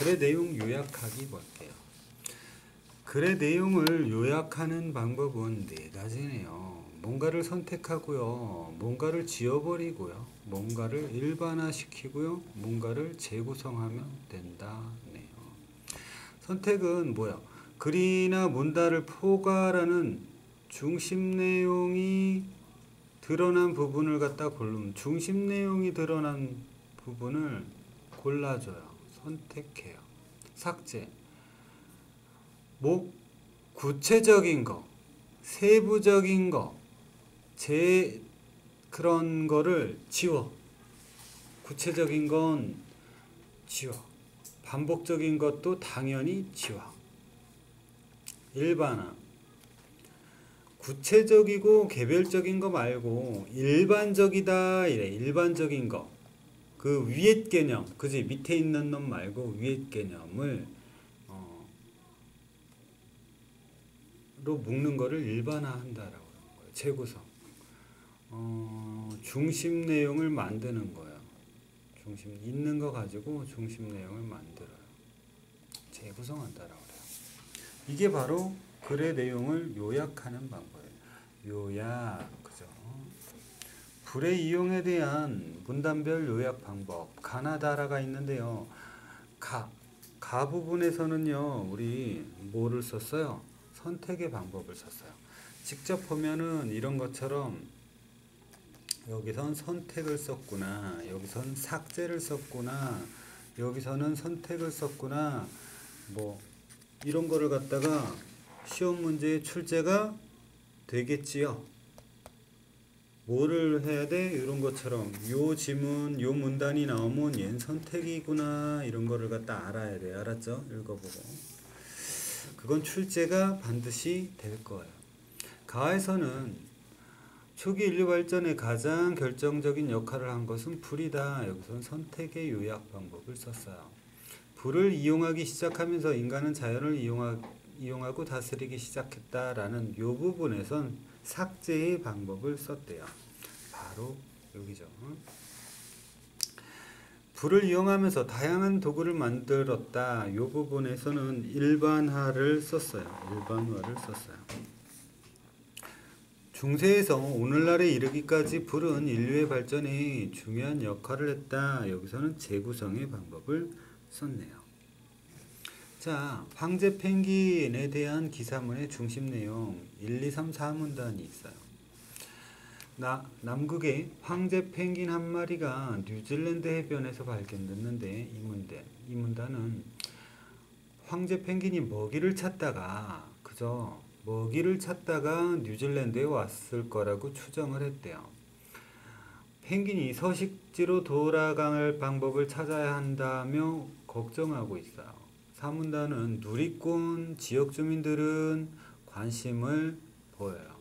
글의 내용 요약하기 볼게요. 글의 내용을 요약하는 방법은 네 가지네요. 뭔가를 선택하고요. 뭔가를 지워버리고요. 뭔가를 일반화시키고요. 뭔가를 재구성하면 된다네요. 선택은 뭐야? 글이나 문단을 포괄하는 중심 내용이 드러난 부분을 갖다 고르면 중심 내용이 드러난 부분을 골라줘요. 선택해요. 삭제. 뭐 구체적인 거, 세부적인 거, 그런 거를 지워. 구체적인 건 지워. 반복적인 것도 당연히 지워. 일반화. 구체적이고 개별적인 거 말고 일반적이다 이래. 일반적인 거. 그 위의 개념, 그지? 밑에 있는 놈 말고 위의 개념을 로 묶는 거를 일반화한다라고 하는 거예요. 재구성. 중심 내용을 만드는 거예요. 중심 있는 거 가지고 중심 내용을 만들어요. 재구성한다라고 해요. 이게 바로 글의 내용을 요약하는 방법이에요. 요약, 그죠? 불의 이용에 대한 문단별 요약 방법. 가나다라가 있는데요. 가 부분에서는요, 우리 뭐를 썼어요? 선택의 방법을 썼어요. 직접 보면은 이런 것처럼 여기선 선택을 썼구나, 여기선 삭제를 썼구나, 여기서는 선택을 썼구나, 뭐 이런 거를 갖다가 시험 문제의 출제가 되겠지요. 뭐를 해야 돼? 이런 것처럼 요 지문, 요 문단이 나오면 얘는 선택이구나, 이런 거를 갖다 알아야 돼. 알았죠? 읽어보고. 그건 출제가 반드시 될 거예요. 가에서는 초기 인류 발전에 가장 결정적인 역할을 한 것은 불이다. 여기서는 선택의 요약 방법을 썼어요. 불을 이용하기 시작하면서 인간은 자연을 이용하고 다스리기 시작했다라는 요 부분에선 삭제의 방법을 썼대요. 바로 여기죠. 불을 이용하면서 다양한 도구를 만들었다. 이 부분에서는 일반화를 썼어요. 일반화를 썼어요. 중세에서 오늘날에 이르기까지 불은 인류의 발전에 중요한 역할을 했다. 여기서는 재구성의 방법을 썼네요. 자, 황제 펭귄에 대한 기사문의 중심 내용 1, 2, 3, 4문단이 있어요. 남극에 황제 펭귄 한 마리가 뉴질랜드 해변에서 발견됐는데 이 문단은 황제 펭귄이 먹이를 찾다가 뉴질랜드에 왔을 거라고 추정을 했대요. 펭귄이 서식지로 돌아갈 방법을 찾아야 한다며 걱정하고 있어요. 사문단은 누리꾼 지역 주민들은 관심을 보여요.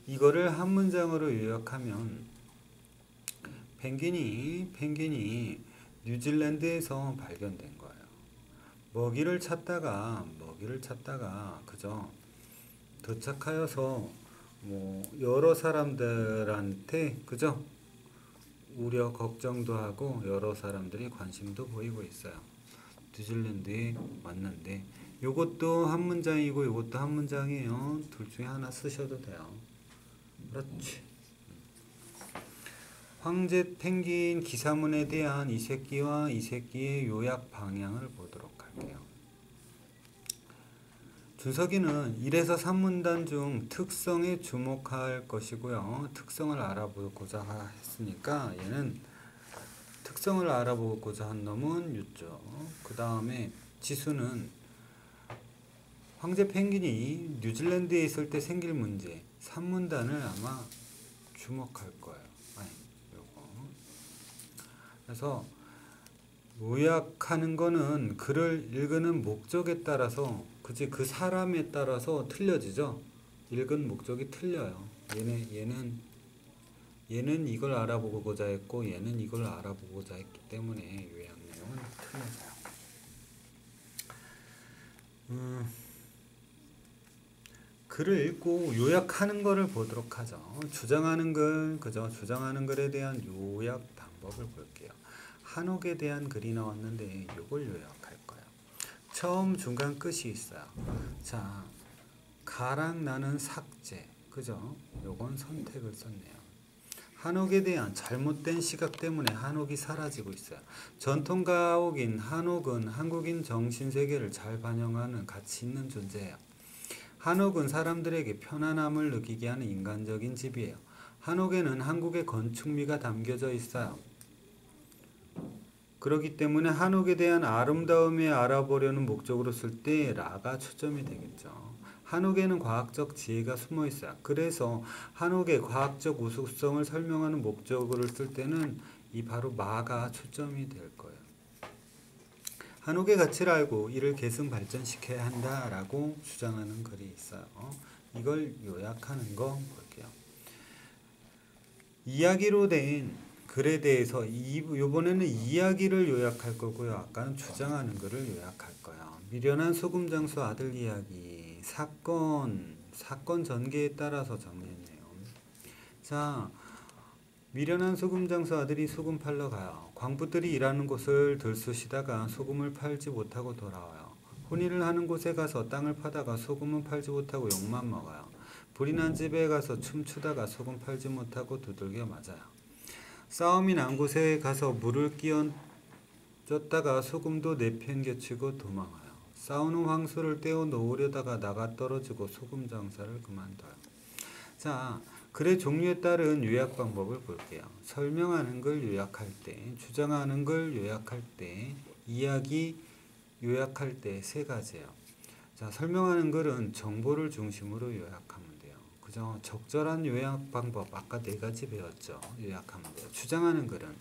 이거를 한 문장으로 요약하면 펭귄이 뉴질랜드에서 발견된 거예요. 먹이를 찾다가 그죠? 도착하여서 뭐 여러 사람들한테 그죠? 우려 걱정도 하고 여러 사람들이 관심도 보이고 있어요. 뉴질랜드에 왔는데 요것도 한 문장이고 요것도 한 문장이에요. 둘 중에 하나 쓰셔도 돼요. 그렇지. 황제 펭귄 기사문에 대한 이 새끼의 요약 방향을 보도록 할게요. 준석이는 1에서 3문단 중 특성에 주목할 것이고요. 특성을 알아보고자 했으니까 얘는 특성을 알아보고자 한 놈은 유죠. 그 다음에 지수는 황제 펭귄이 뉴질랜드에 있을 때 생길 문제 3문단을 아마 주목할 거예요. 요거. 그래서 요약하는 거는 글을 읽는 목적에 따라서 그 사람에 따라서 틀려지죠. 읽은 목적이 틀려요. 얘는 이걸 알아보고자 했고 얘는 이걸 알아보고자 했기 때문에 요약 내용은 틀려져요. 글을 읽고 요약하는 거를 보도록 하죠. 주장하는 글에 대한 요약 방법을 볼게요. 한옥에 대한 글이 나왔는데 요걸 요약할 거예요. 처음, 중간, 끝이 있어요. 자, 가랑 나는 삭제. 그죠? 요건 선택을 썼네요. 한옥에 대한 잘못된 시각 때문에 한옥이 사라지고 있어요. 전통 가옥인 한옥은 한국인 정신세계를 잘 반영하는 가치 있는 존재예요. 한옥은 사람들에게 편안함을 느끼게 하는 인간적인 집이에요. 한옥에는 한국의 건축미가 담겨져 있어요. 그렇기 때문에 한옥에 대한 아름다움에 알아보려는 목적으로 쓸 때 라가 초점이 되겠죠. 한옥에는 과학적 지혜가 숨어 있어요. 그래서 한옥의 과학적 우수성을 설명하는 목적으로 쓸 때는 이 바로 마가 초점이 될 거예요. 한옥의 가치를 알고 이를 계승 발전시켜야 한다라고 주장하는 글이 있어요. 이걸 요약하는 거 볼게요. 이야기로 된 글에 대해서 이번에는 이야기를 요약할 거고요. 아까는 주장하는 글을 요약할 거예요. 미련한 소금장수 아들 이야기. 사건 전개에 따라서 정리했네요. 자, 미련한 소금장수 아들이 소금 팔러 가요. 광부들이 일하는 곳을 들쑤시다가 소금을 팔지 못하고 돌아와요. 혼인을 하는 곳에 가서 땅을 파다가 소금은 팔지 못하고 욕만 먹어요. 불이 난 집에 가서 춤추다가 소금 팔지 못하고 두들겨 맞아요. 싸움이 난 곳에 가서 물을 끼얹었다가 소금도 내팽개치고 도망와요. 싸우는 황소를 떼어 놓으려다가 나가 떨어지고 소금 장사를 그만둬요. 자, 글의 종류에 따른 요약 방법을 볼게요. 설명하는 걸 요약할 때, 주장하는 걸 요약할 때, 이야기 요약할 때 세 가지예요. 자, 설명하는 글은 정보를 중심으로 요약하면 돼요. 그죠? 적절한 요약 방법 아까 네 가지 배웠죠. 요약하면 돼요. 주장하는 글은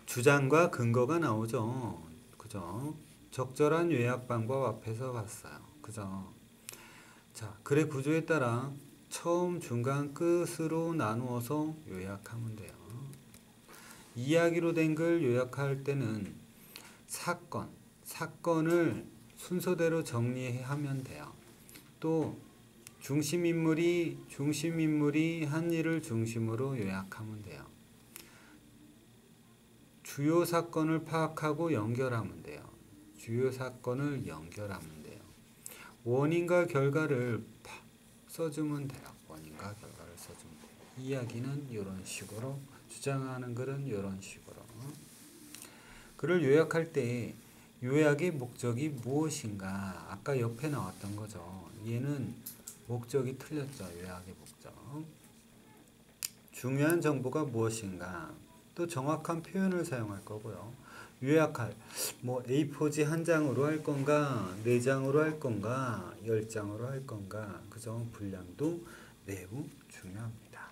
주장과 근거가 나오죠. 그죠? 적절한 요약 방법 앞에서 봤어요. 그죠? 자, 글의 구조에 따라 처음, 중간, 끝으로 나누어서 요약하면 돼요. 이야기로 된 글 요약할 때는 사건을 순서대로 정리하면 돼요. 또 중심인물이 한 일을 중심으로 요약하면 돼요. 주요 사건을 파악하고 연결하면 돼요. 주요 사건을 연결하면 돼요. 원인과 결과를 써주면 돼요. 원인과 결과를 써주면 돼요. 이야기는 이런 식으로, 주장하는 글은 이런 식으로. 글을 요약할 때 요약의 목적이 무엇인가? 아까 옆에 나왔던 거죠. 얘는 목적이 틀렸죠. 요약의 목적. 중요한 정보가 무엇인가? 또 정확한 표현을 사용할 거고요. 요약할 뭐 A4지 한 장으로 할 건가, 4장으로 할 건가, 10장으로 할 건가, 그죠? 분량도 매우 중요합니다.